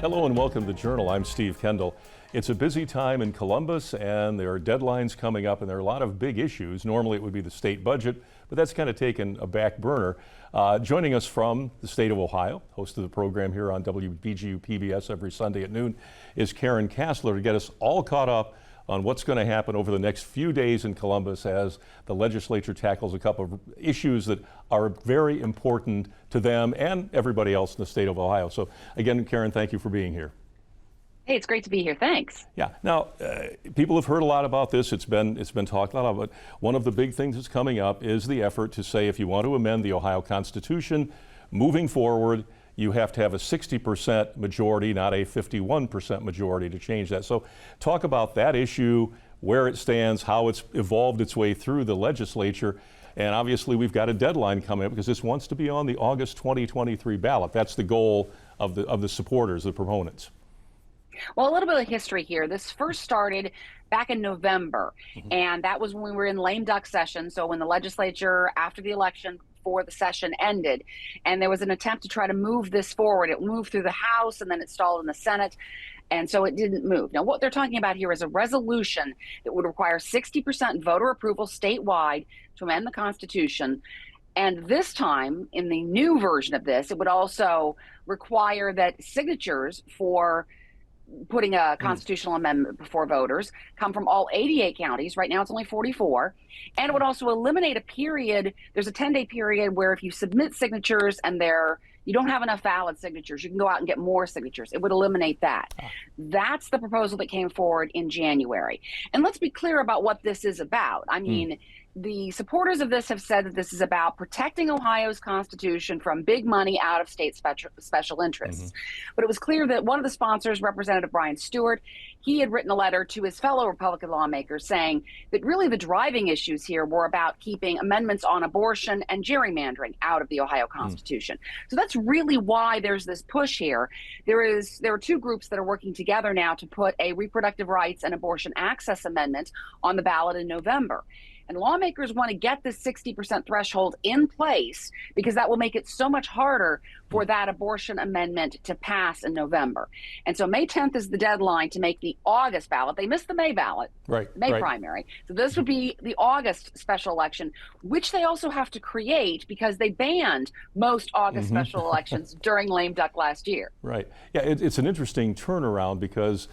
Hello and welcome to the Journal. I'm Steve Kendall. It's a busy time in Columbus and there are deadlines coming up and there are a lot of big issues. Normally it would be the state budget, but that's kind of taken a back burner. Joining us from the state of Ohio, host of the program here on WBGU PBS every Sunday at noon, is Karen Kasler to get us all caught up on what's going to happen over the next few days in Columbus as the legislature tackles a couple of issues that are very important to them and everybody else in the state of Ohio. So again, Karen, thank you for being here. Hey, it's great to be here. Thanks. Yeah. Now, people have heard a lot about this. It's been talked a lot about. One of the big things that's coming up is the effort to say if you want to amend the Ohio Constitution moving forward, you have to have a 60% majority, not a 51% majority to change that. So talk about that issue, where it stands, how it's evolved its way through the legislature. And obviously we've got a deadline coming up because this wants to be on the August 2023 ballot. That's the goal of the supporters, the proponents. Well, a little bit of history here. This first started back in November, and that was when we were in lame duck session. So when the legislature, after the election, before the session ended, and there was an attempt to try to move this forward. It moved through the House and then it stalled in the Senate, and so it didn't move. Now, what they're talking about here is a resolution that would require 60% voter approval statewide to amend the Constitution. And this time, in the new version of this, it would also require that signatures for putting a constitutional amendment before voters come from all 88 counties. Right now it's only 44. And it would also eliminate a period. There's a 10-day period where if you submit signatures and you don't have enough valid signatures, you can go out and get more signatures. It would eliminate that. That's the proposal that came forward in January. And let's be clear about what this is about. I mean, the supporters of this have said that this is about protecting Ohio's Constitution from big money out of state special interests. But it was clear that one of the sponsors, Representative Brian Stewart, he had written a letter to his fellow Republican lawmakers saying that really the driving issues here were about keeping amendments on abortion and gerrymandering out of the Ohio Constitution. So that's really why there's this push here. There are two groups that are working together now to put a reproductive rights and abortion access amendment on the ballot in November. And lawmakers want to get this 60% threshold in place because that will make it so much harder for that abortion amendment to pass in November. And so May 10th is the deadline to make the August ballot. They missed the May ballot, May primary. So this would be the August special election, which they also have to create because they banned most August special elections during lame duck last year. Right. Yeah, it's an interesting turnaround because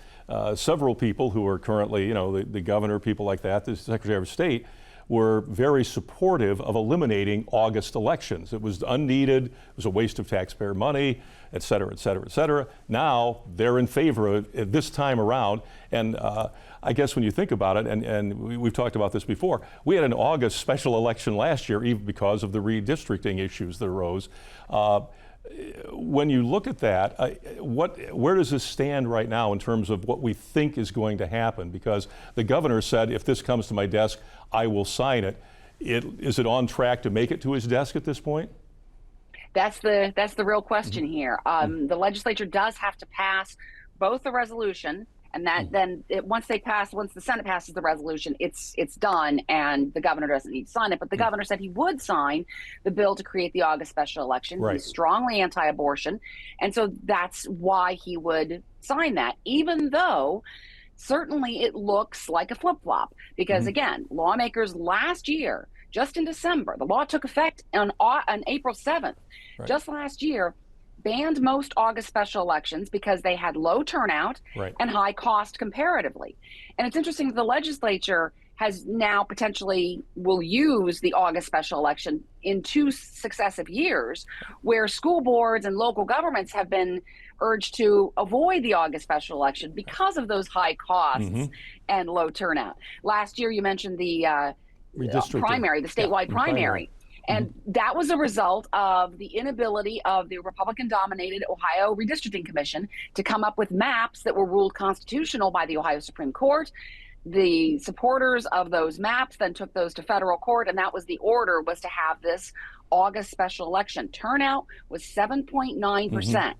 several people who are currently, the governor, people like that, the Secretary of State, were very supportive of eliminating August elections. It was unneeded, it was a waste of taxpayer money, et cetera, et cetera, et cetera. Now they're in favor of it this time around. And I guess when you think about it, and we've talked about this before, we had an August special election last year, even because of the redistricting issues that arose. When you look at that, where does this stand right now in terms of what we think is going to happen? Because the governor said, if this comes to my desk, I will sign it. Is it on track to make it to his desk at this point? That's the real question here. The legislature does have to pass both the resolution, and that once the Senate passes the resolution, it's done, and the governor doesn't need to sign it. But the governor said he would sign the bill to create the August special election. He's strongly anti-abortion, and so that's why he would sign that, even though certainly it looks like a flip-flop. Because again, lawmakers last year, just in December, the law took effect on April 7th, just last year, banned most August special elections because they had low turnout and high cost comparatively. And it's interesting that the legislature has now potentially will use the August special election in 2 successive years, where school boards and local governments have been urged to avoid the August special election because of those high costs and low turnout. Last year, you mentioned the primary, the statewide primary. And that was a result of the inability of the Republican-dominated Ohio Redistricting Commission to come up with maps that were ruled constitutional by the Ohio Supreme Court. The supporters of those maps then took those to federal court, and that was the order, was to have this August special election. Turnout was 7.9%.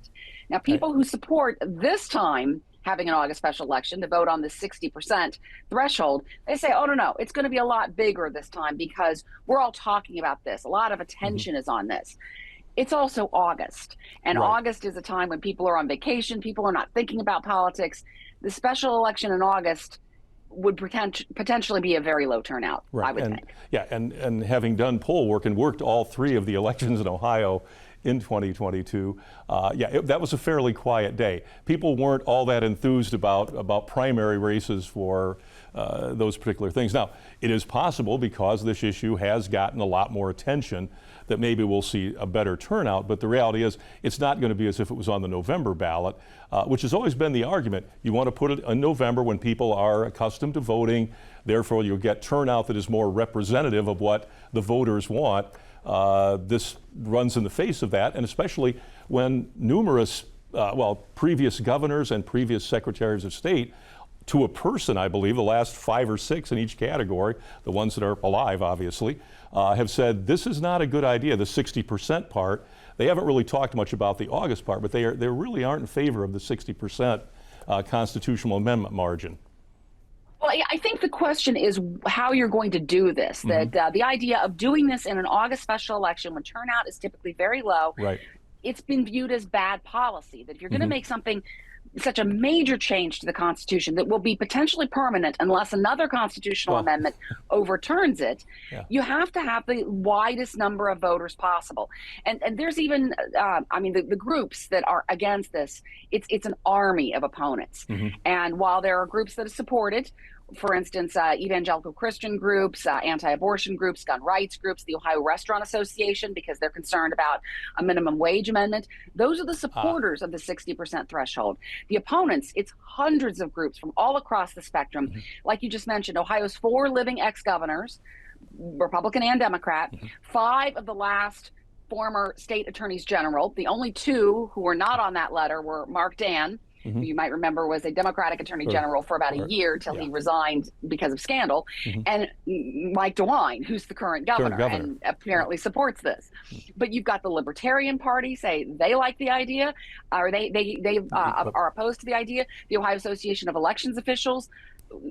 Now, people who support this time having an August special election to vote on the 60% threshold, they say, oh, no, it's going to be a lot bigger this time because we're all talking about this. A lot of attention is on this. It's also August, and Right. August is a time when people are on vacation, people are not thinking about politics. The special election in August would potentially be a very low turnout, I Right. would And think. yeah, and having done poll work and worked all three of the elections in Ohio in 2022, that was a fairly quiet day. People weren't all that enthused about primary races for those particular things. Now, it is possible, because this issue has gotten a lot more attention, that maybe we'll see a better turnout, but the reality is it's not going to be as if it was on the November ballot, which has always been the argument. You want to put it in November when people are accustomed to voting, therefore you'll get turnout that is more representative of what the voters want. This runs in the face of that, and especially when numerous, previous governors and previous secretaries of state, to a person, I believe, the last 5 or 6 in each category, the ones that are alive, obviously, have said this is not a good idea, the 60% part. They haven't really talked much about the August part, but they really aren't in favor of the 60% constitutional amendment margin. Well, I think the question is how you're going to do this. Mm-hmm. That the idea of doing this in an August special election when turnout is typically very low, Right. it's been viewed as bad policy. That if you're going to make something such a major change to the Constitution that will be potentially permanent unless another constitutional amendment overturns it, you have to have the widest number of voters possible. And there's even, the groups that are against this, it's an army of opponents. And while there are groups that support it, for instance, evangelical Christian groups, anti-abortion groups, gun rights groups, the Ohio Restaurant Association, because they're concerned about a minimum wage amendment. Those are the supporters of the 60% threshold. The opponents, it's hundreds of groups from all across the spectrum. Like you just mentioned, Ohio's 4 living ex-governors, Republican and Democrat, 5 of the last former state attorneys general. The only 2 who were not on that letter were Mark Dan, who you might remember was a Democratic attorney general for about a year till he resigned because of scandal, and Mike DeWine, who's the current governor and apparently supports this. But you've got the Libertarian Party say they like the idea, or they are opposed to the idea. The Ohio Association of Elections Officials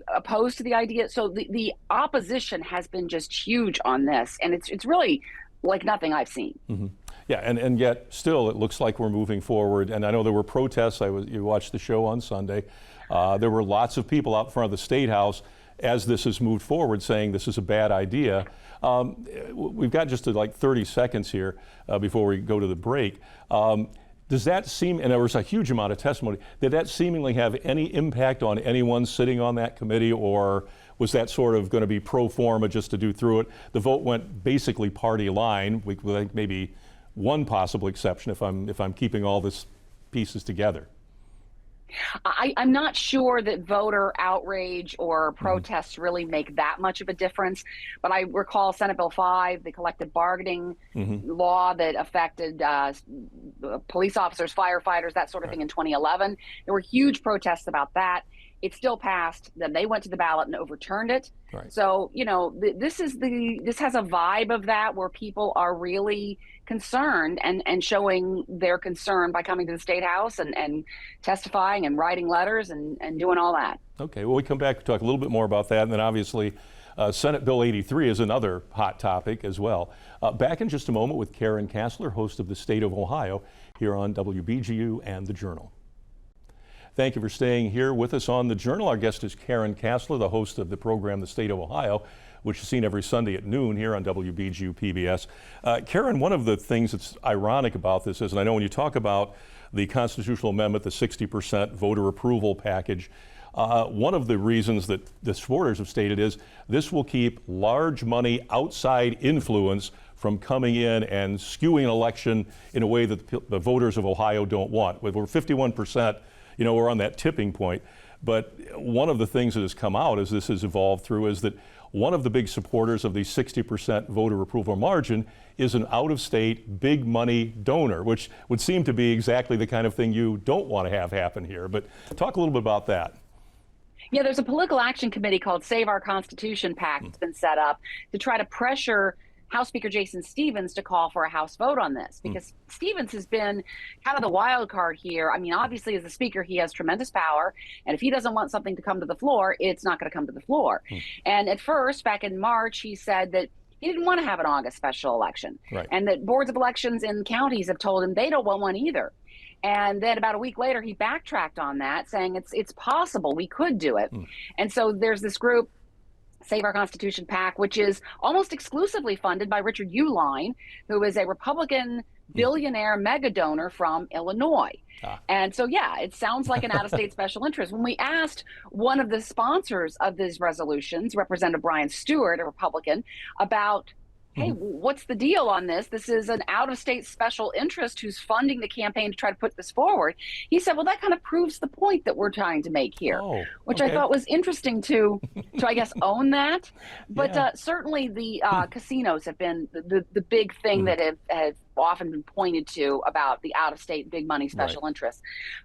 opposed to the idea. So the opposition has been just huge on this, and it's really like nothing I've seen. Yeah, and yet still it looks like we're moving forward. And I know there were protests. You watched the show on Sunday. There were lots of people out in front of the Statehouse as this has moved forward saying this is a bad idea. We've got just like 30 seconds here before we go to the break. Does that seem, and there was a huge amount of testimony, did that seemingly have any impact on anyone sitting on that committee, or was that sort of going to be pro forma just to do through it? The vote went basically party line, with maybe one possible exception if I'm keeping all this pieces together. I'm not sure that voter outrage or protests really make that much of a difference, but I recall Senate Bill 5, the collective bargaining law that affected police officers, firefighters, that sort of thing in 2011. There were huge protests about that. It still passed. Then they went to the ballot and overturned it. Right. So, this has a vibe of that, where people are really concerned and showing their concern by coming to the Statehouse and testifying and writing letters and doing all that. Okay, well, we come back to talk a little bit more about that, and then obviously Senate Bill 83 is another hot topic as well. Back in just a moment with Karen Kasler, host of the State of Ohio, here on WBGU and The Journal. Thank you for staying here with us on The Journal. Our guest is Karen Kasler, the host of the program The State of Ohio, which is seen every Sunday at noon here on WBGU PBS. Karen, one of the things that's ironic about this is, and I know when you talk about the constitutional amendment, the 60% voter approval package, one of the reasons that the supporters have stated is this will keep large money outside influence from coming in and skewing an election in a way that the voters of Ohio don't want. We're 51%. We're on that tipping point. But one of the things that has come out as this has evolved through is that one of the big supporters of the 60% voter approval margin is an out-of-state big money donor, which would seem to be exactly the kind of thing you don't want to have happen here. But talk a little bit about that. Yeah, there's a political action committee called Save Our Constitution PAC that's been set up to try to pressure House Speaker Jason Stephens to call for a House vote on this, because Stephens has been kind of the wild card here. I mean, obviously, as the Speaker, he has tremendous power, and if he doesn't want something to come to the floor, it's not going to come to the floor. And at first, back in March, he said that he didn't want to have an August special election. Right. And that boards of elections in counties have told him they don't want one either. And then about a week later, he backtracked on that, saying it's possible we could do it. And so there's this group, Save Our Constitution PAC, which is almost exclusively funded by Richard Uihlein, who is a Republican billionaire mega donor from Illinois. And so, yeah, it sounds like an out-of-state special interest. When we asked one of the sponsors of these resolutions, Representative Brian Stewart, a Republican, about, hey, what's the deal on this? This is an out-of-state special interest who's funding the campaign to try to put this forward. He said, well, that kind of proves the point that we're trying to make here, which I thought was interesting to I guess, own that. But certainly the casinos have been the big thing that have often been pointed to about the out-of-state big money special interests.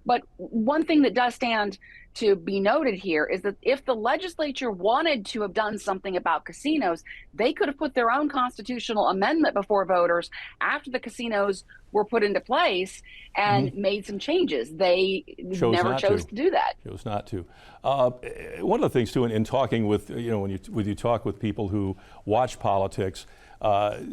But one thing that does stand to be noted here is that if the legislature wanted to have done something about casinos, they could have put their own constitutional amendment before voters after the casinos were put into place and made some changes. They never chose to do that. Chose not to. One of the things too, in talking with, when you talk with people who watch politics, of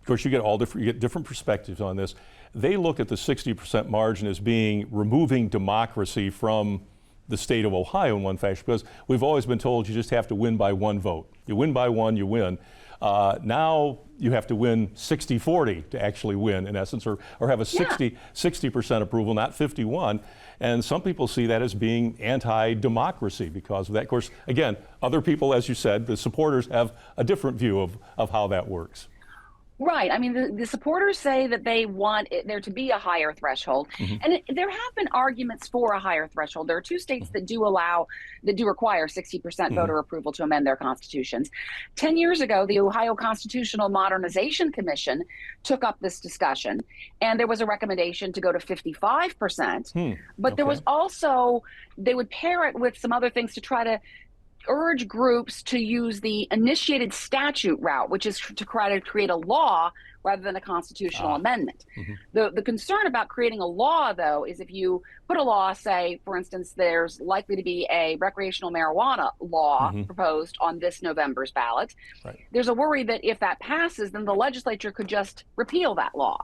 course you get different perspectives on this. They look at the 60% margin as being removing democracy from the state of Ohio in one fashion, because we've always been told you just have to win by one vote. You win by one, you win. Now you have to win 60-40 to actually win, in essence, or have a 60% approval, not 51. And some people see that as being anti-democracy because of that. Of course, again, other people, as you said, the supporters have a different view of how that works. Right. I mean, the supporters say that they want there to be a higher threshold. And there have been arguments for a higher threshold. There are two states that do require 60% voter approval to amend their constitutions. 10 years ago, the Ohio Constitutional Modernization Commission took up this discussion, and there was a recommendation to go to 55%. But there was also, they would pair it with some other things to try to urge groups to use the initiated statute route, which is to try to create a law rather than a constitutional amendment. The concern about creating a law, though, is if you put a law, say, for instance, there's likely to be a recreational marijuana law proposed on this November's ballot. There's a worry that if that passes, then the legislature could just repeal that law.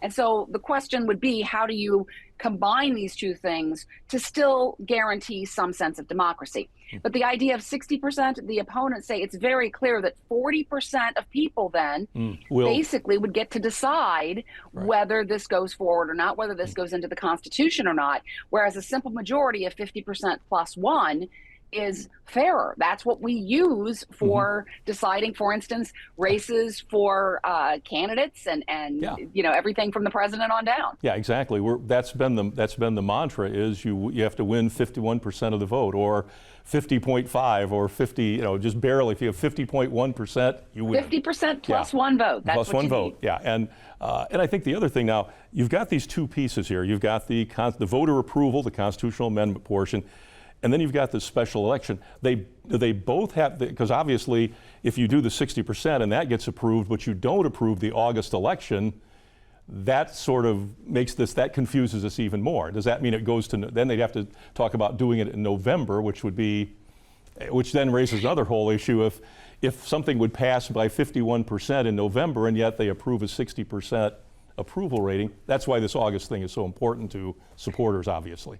And so the question would be, how do you combine these two things to still guarantee some sense of democracy? But the idea of 60%, the opponents say it's very clear that 40% of people then basically would get to decide whether this goes forward or not, whether this goes into the Constitution or not, whereas a simple majority of 50% plus one is fairer. That's what we use for deciding, for instance, races for candidates and everything from the president on down. Yeah, exactly. That's been the mantra is you have to win 51% of the vote, or 50.5 or 50, just barely. If you have 50.1%, you win. 50% plus one vote. That's plus what one vote. Need. And I think the other thing now, you've got these two pieces here. You've got the voter approval, the constitutional amendment portion, and then you've got the special election. They both have, because obviously if you do the 60% and that gets approved, but you don't approve the August election, that sort of that confuses us even more. Does that mean it goes to, then they'd have to talk about doing it in November, which then raises another whole issue if something would pass by 51% in November and yet they approve a 60% approval rating. That's why this August thing is so important to supporters, obviously.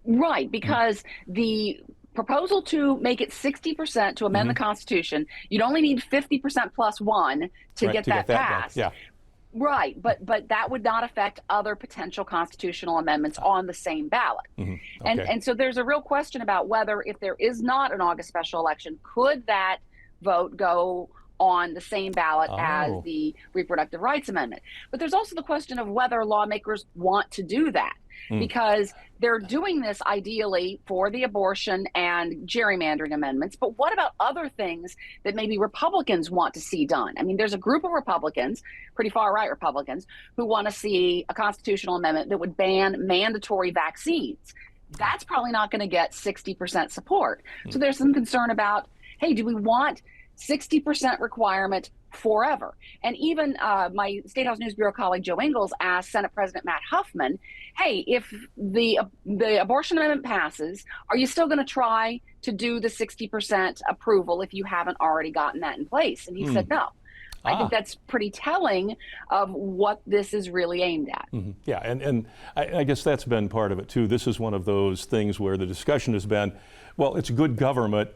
Right, because the proposal to make it 60% to amend the Constitution, you'd only need 50% plus one to get that passed. Right, but that would not affect other potential constitutional amendments on the same ballot. And so there's a real question about whether, if there is not an August special election, could that vote go on the same ballot as the Reproductive Rights Amendment? But there's also the question of whether lawmakers want to do that, because they're doing this ideally for the abortion and gerrymandering amendments. But what about other things that maybe Republicans want to see done? I mean, there's a group of Republicans, pretty far right Republicans, who want to see a constitutional amendment that would ban mandatory vaccines. That's probably not going to get 60% support. So there's some concern about, hey, do we want 60% requirement forever? And even my Statehouse News Bureau colleague Joe Ingles asked Senate President Matt Huffman, hey, if the abortion amendment passes, are you still going to try to do the 60% approval if you haven't already gotten that in place? And he said no. I think that's pretty telling of what this is really aimed at. Yeah, and I guess that's been part of it too. This is one of those things where the discussion has been, well, it's good government,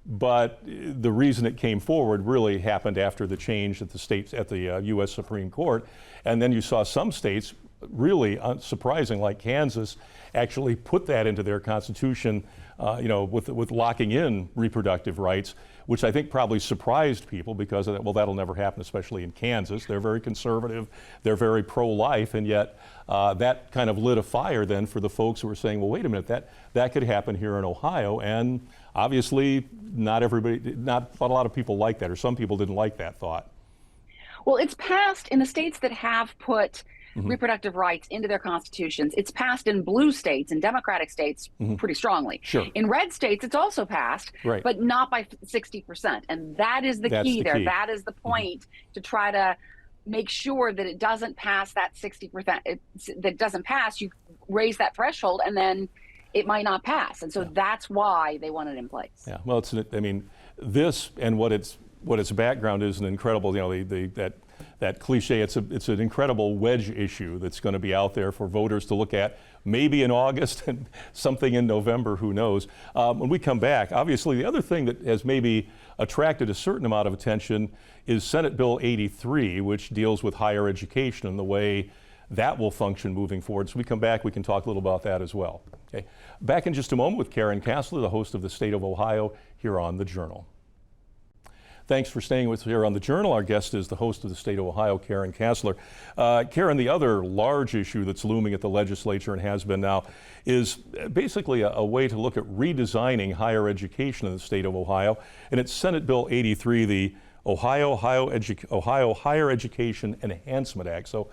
but the reason it came forward really happened after the change at the U.S. Supreme Court, and then you saw some states, really surprising, like Kansas, actually put that into their constitution, with locking in reproductive rights, which I think probably surprised people because of that. Well, that'll never happen, especially in Kansas. They're very conservative, they're very pro-life, and yet that kind of lit a fire then for the folks who were saying, well, wait a minute, that could happen here in Ohio, and obviously not a lot of people like that, or some people didn't like that thought. Well, it's passed in the states that have put reproductive rights into their constitutions. It's passed in blue states and Democratic states pretty strongly. Sure. In red states, it's also passed, but not by 60%. And that is the key there. That is the point, to try to make sure that it doesn't pass that 60%. That it doesn't pass, you raise that threshold, and then it might not pass. And so that's why they want it in place. Yeah, well, this and what its background is an incredible, that cliche, it's an incredible wedge issue that's going to be out there for voters to look at, maybe in August and something in November, who knows. When we come back, obviously the other thing that has maybe attracted a certain amount of attention is Senate Bill 83, which deals with higher education and the way that will function moving forward. So we come back, we can talk a little about that as well. Okay. Back in just a moment with Karen Kasler, the host of the State of Ohio, here on The Journal. Thanks for staying with us here on The Journal. Our guest is the host of the State of Ohio, Karen Kasler. Karen, the other large issue that's looming at the legislature and has been now is basically a way to look at redesigning higher education in the state of Ohio. And it's Senate Bill 83, the Ohio Higher Education Enhancement Act. So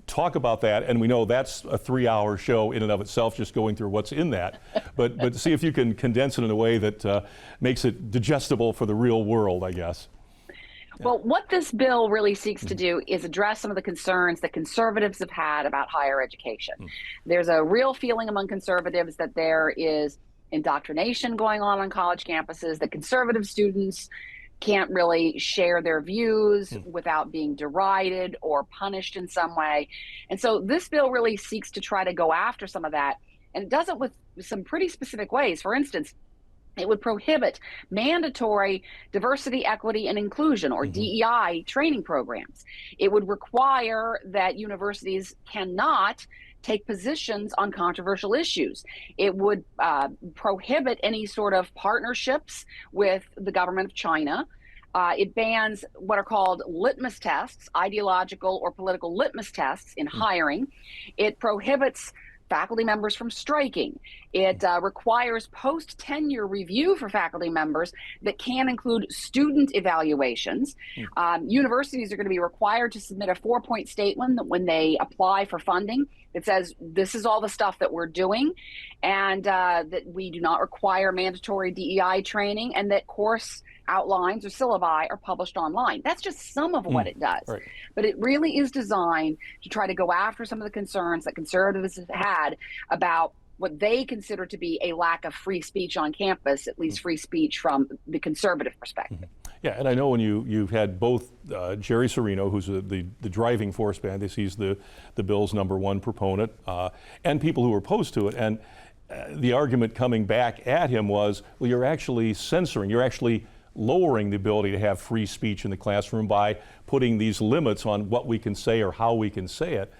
talk about that, and we know that's a 3-hour show in and of itself, just going through what's in that. But see if you can condense it in a way that makes it digestible for the real world, I guess. Well, what this bill really seeks to do is address some of the concerns that conservatives have had about higher education. There's a real feeling among conservatives that there is indoctrination going on college campuses, that conservative students can't really share their views without being derided or punished in some way. And so this bill really seeks to try to go after some of that, and it does it with some pretty specific ways. For instance, it would prohibit mandatory diversity, equity, and inclusion, or DEI, training programs. It would require that universities cannot take positions on controversial issues. It would prohibit any sort of partnerships with the government of China. It bans what are called litmus tests, ideological or political litmus tests in hiring. It prohibits faculty members from striking. It requires post-tenure review for faculty members that can include student evaluations. Universities are going to be required to submit a 4-point statement when they apply for funding. It says this is all the stuff that we're doing, and that we do not require mandatory DEI training, and that course outlines or syllabi are published online. That's just some of what it does. Right. But it really is designed to try to go after some of the concerns that conservatives have had about what they consider to be a lack of free speech on campus, at least free speech from the conservative perspective. Yeah, and I know when you've had both Jerry Serino, who's the driving force behind this, he's the bill's #1 proponent, and people who were opposed to it, and the argument coming back at him was, well, you're actually censoring, you're actually lowering the ability to have free speech in the classroom by putting these limits on what we can say or how we can say it.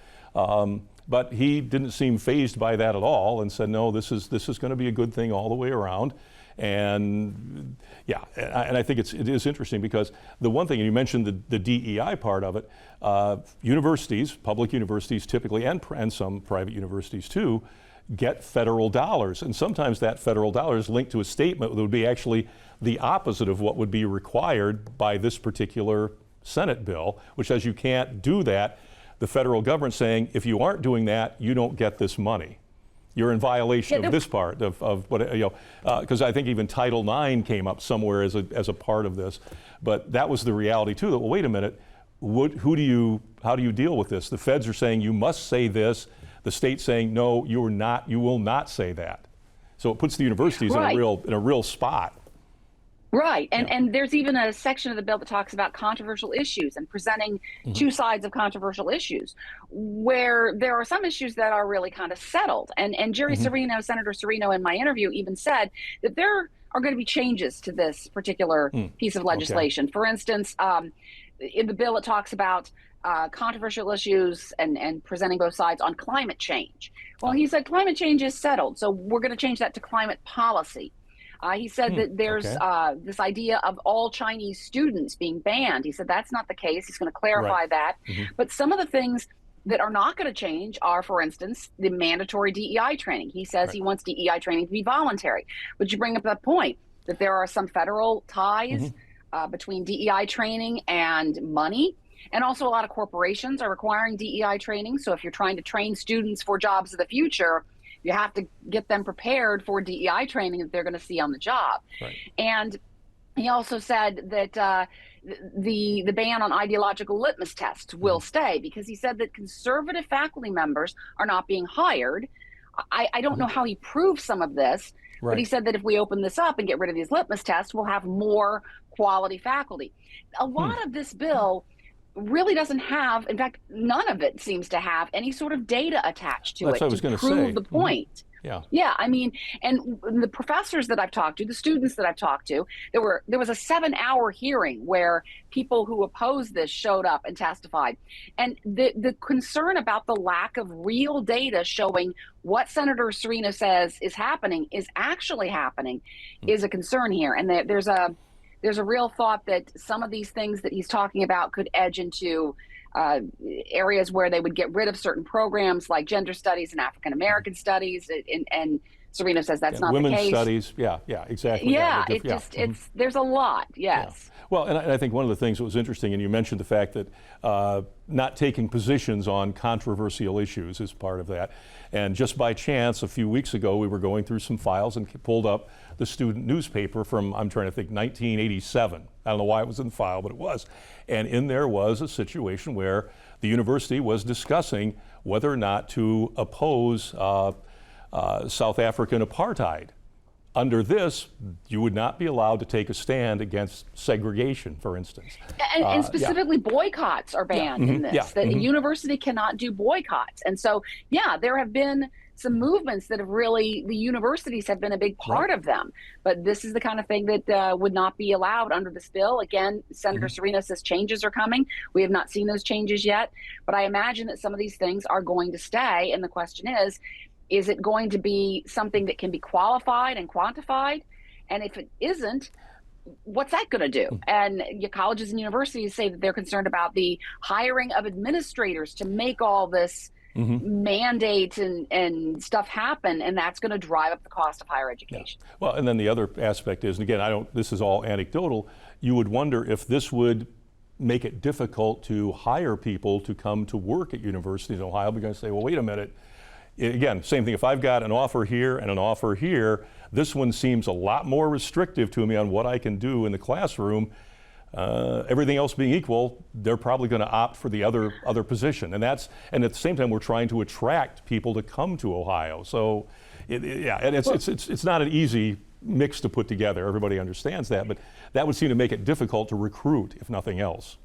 But he didn't seem fazed by that at all, and said, no, this is going to be a good thing all the way around. And yeah, and I think it is interesting because the one thing, and you mentioned the DEI part of it, universities, public universities typically, and some private universities too, get federal dollars. And sometimes that federal dollar is linked to a statement that would be actually the opposite of what would be required by this particular Senate bill, which says you can't do that. The federal government saying, if you aren't doing that, you don't get this money. You're in violation of this part of what, because I think even Title IX came up somewhere as a part of this. But that was the reality too, that, well, wait a minute, how do you deal with this? The feds are saying you must say this. The state's saying, no, you will not say that. So it puts the universities in a real spot. Right. And Yeah. and there's even a section of the bill that talks about controversial issues and presenting two sides of controversial issues, where there are some issues that are really kind of settled. And Jerry Serino, Senator Serino, in my interview even said that there are going to be changes to this particular piece of Okay. legislation. For instance, in the bill it talks about controversial issues and presenting both sides on climate change. Well, he said climate change is settled, so we're going to change that to climate policy. He said that there's Okay. this idea of all Chinese students being banned. He said that's not the case. He's going to Right. clarify that. But some of the things that are not going to change are, for instance, the mandatory DEI training. He says he wants DEI training to be voluntary. But you bring up that point that there are some federal ties between DEI training and money. And also, a lot of corporations are requiring DEI training. So if you're trying to train students for jobs of the future, you have to get them prepared for DEI training that they're going to see on the job. Right. And he also said that the ban on ideological litmus tests will stay, because he said that conservative faculty members are not being hired. I don't know how he proved some of this, but he said that if we open this up and get rid of these litmus tests, we'll have more quality faculty. A lot of this bill really doesn't have, in fact, none of it seems to have any sort of data attached to That's what I was to gonna prove say. the point. Yeah. Yeah, I mean, and the professors that I've talked to, the students that I've talked to, there was a 7-hour hearing where people who opposed this showed up and testified. And the concern about the lack of real data showing what Senator Serino says is happening is actually happening is a concern here. And there's a real thought that some of these things that he's talking about could edge into areas where they would get rid of certain programs like gender studies and African American studies, and Serino says that's not the Women's case. studies, yeah, exactly. Yeah, the it just it's there's a lot. Yes. Yeah. Well, and I think one of the things that was interesting, and you mentioned the fact that not taking positions on controversial issues is part of that. And just by chance, a few weeks ago, we were going through some files and pulled up the student newspaper from, I'm trying to think, 1987. I don't know why it was in the file, but it was. And in there was a situation where the university was discussing whether or not to oppose South African apartheid. Under this, you would not be allowed to take a stand against segregation, for instance. And specifically, boycotts are banned in this. That a university cannot do boycotts. And so, yeah, there have been some movements that have really, the universities have been a big part of them. But this is the kind of thing that would not be allowed under this bill. Again, Senator Serino says changes are coming. We have not seen those changes yet. But I imagine that some of these things are going to stay. And the question is it going to be something that can be qualified and quantified? And if it isn't, what's that going to do? And your colleges and universities say that they're concerned about the hiring of administrators to make all this mandate and stuff happen, and that's going to drive up the cost of higher education. Yeah. Well, and then the other aspect is, and again, this is all anecdotal, you would wonder if this would make it difficult to hire people to come to work at universities in Ohio, because they say, well, wait a minute. Again, same thing. If I've got an offer here and an offer here, this one seems a lot more restrictive to me on what I can do in the classroom. Everything else being equal, they're probably going to opt for the other position, and at the same time, we're trying to attract people to come to Ohio. So, it's not an easy mix to put together. Everybody understands that, but that would seem to make it difficult to recruit, if nothing else.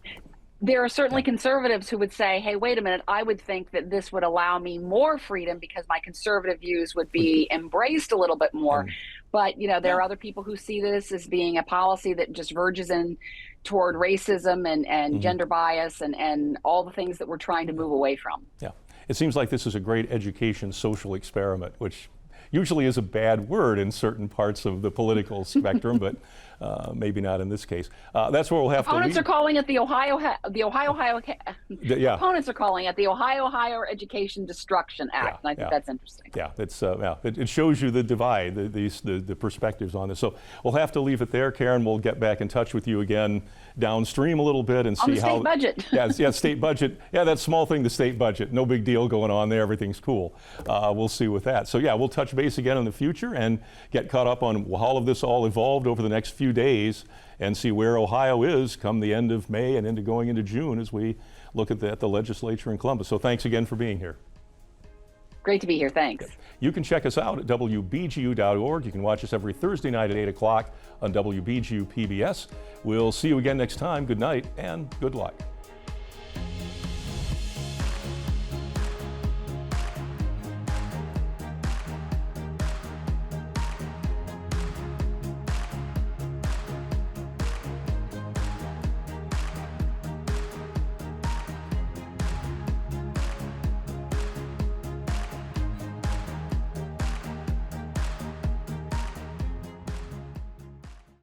There are certainly conservatives who would say, hey, wait a minute, I would think that this would allow me more freedom because my conservative views would be embraced a little bit more. But, there are other people who see this as being a policy that just verges in toward racism and gender bias and all the things that we're trying to move away from. Yeah. It seems like this is a great education social experiment, which usually is a bad word in certain parts of the political spectrum, but maybe not in this case. That's where we'll have Opponents to are calling it opponents are calling it the Ohio Higher Education Destruction Act, and I think that's interesting. Yeah, it shows you the divide, the perspectives on this. So we'll have to leave it there, Karen. We'll get back in touch with you again downstream a little bit and on see the how state budget. yeah, state budget. Yeah, that small thing, the state budget. No big deal going on there. Everything's cool. We'll see with that. So yeah, we'll touch base again in the future and get caught up on how this all evolved over the next few days and see where Ohio is come the end of May and going into June as we look at the legislature in Columbus. So thanks again for being here. Great to be here. Thanks. You can check us out at WBGU.org. You can watch us every Thursday night at 8 o'clock on WBGU PBS. We'll see you again next time. Good night and good luck.